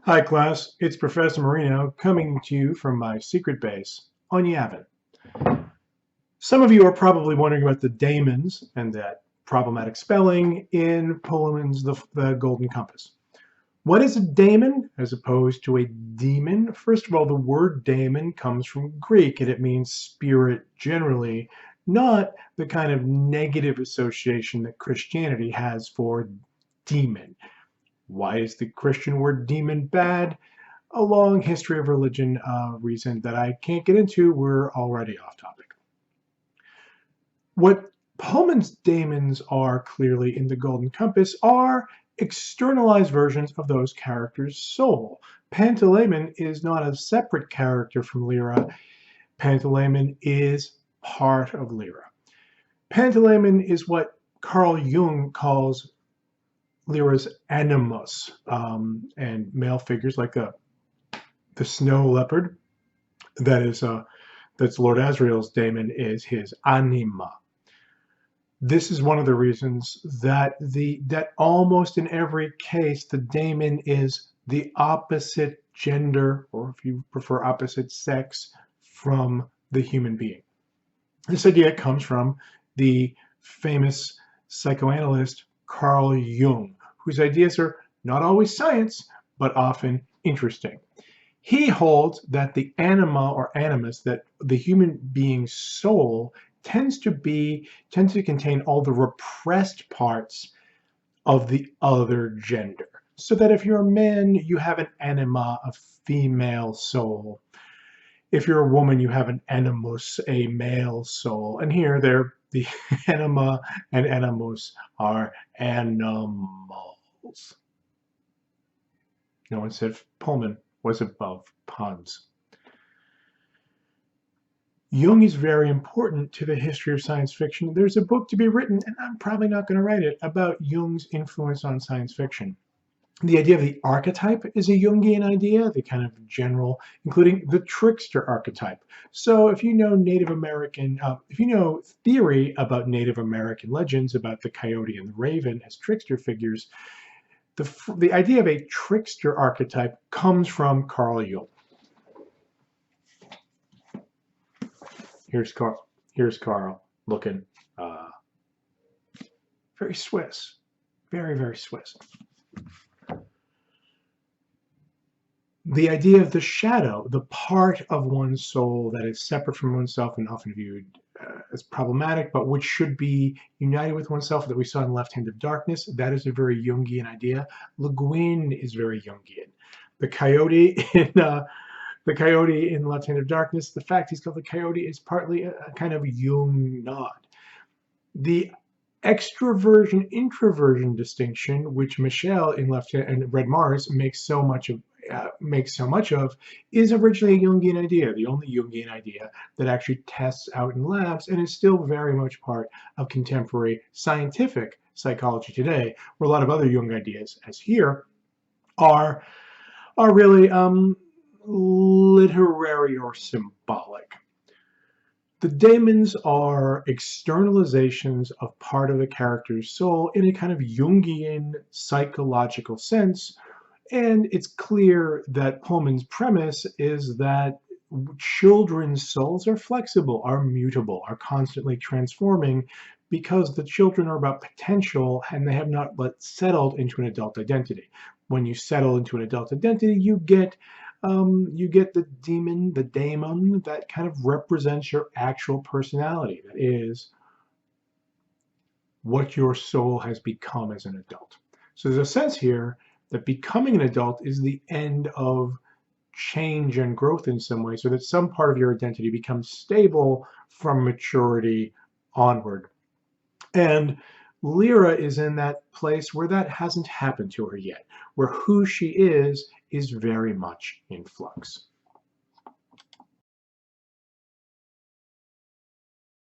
Hi class, it's Professor Marino coming to you from my secret base on Yavin. Some of you are probably wondering about the daemons and that problematic spelling in Pullman's the Golden Compass. What is a daemon as opposed to a demon? First of all, the word daemon comes from Greek and it means spirit generally, not the kind of negative association that Christianity has for demon. Why is the Christian word demon bad? A long history of religion reason that I can't get into. We're already off topic. What Pullman's daemons are clearly in the Golden Compass are externalized versions of those characters' soul. Pantalaimon is not a separate character from Lyra. Pantalaimon is part of Lyra. Pantalaimon is what Carl Jung calls Lyra's animus, and male figures like the snow leopard, that's Lord Asriel's daemon, is his anima. This is one of the reasons that almost in every case the daemon is the opposite gender, or if you prefer opposite sex, from the human being. This idea comes from the famous psychoanalyst Carl Jung, whose ideas are not always science, but often interesting. He holds that the anima or animus, that the human being's soul, tends to contain all the repressed parts of the other gender. So that if you're a man, you have an anima, a female soul. If you're a woman, you have an animus, a male soul. And here, the anima and animus are animals. No one said Pullman was above puns. Jung is very important to the history of science fiction. There's a book to be written, and I'm probably not going to write it, about Jung's influence on science fiction. The idea of the archetype is a Jungian idea, the kind of general, including the trickster archetype. So if you know if you know theory about Native American legends about the coyote and the raven as trickster figures, the idea of a trickster archetype comes from Carl Jung. Here's Carl looking very Swiss, very, very Swiss. The idea of the shadow, the part of one's soul that is separate from oneself and often viewed as problematic, but which should be united with oneself, that we saw in Left Hand of Darkness, that is a very Jungian idea. Le Guin is very Jungian. The coyote in Left Hand of Darkness, the fact he's called the coyote is partly a kind of Jung nod. The extroversion introversion distinction, which Michelle in Left Hand and Red Mars makes so much of, is originally a Jungian idea, the only Jungian idea that actually tests out in labs and is still very much part of contemporary scientific psychology today, where a lot of other Jung ideas, as here, are really literary or symbolic. The daemons are externalizations of part of the character's soul in a kind of Jungian psychological sense, and it's clear that Pullman's premise is that children's souls are flexible, are mutable, are constantly transforming, because the children are about potential and they have not yet settled into an adult identity. When you settle into an adult identity, you get the daemon that kind of represents your actual personality. That is what your soul has become as an adult. So there's a sense here that becoming an adult is the end of change and growth in some way, so that some part of your identity becomes stable from maturity onward. And Lyra is in that place where that hasn't happened to her yet, where who she is very much in flux.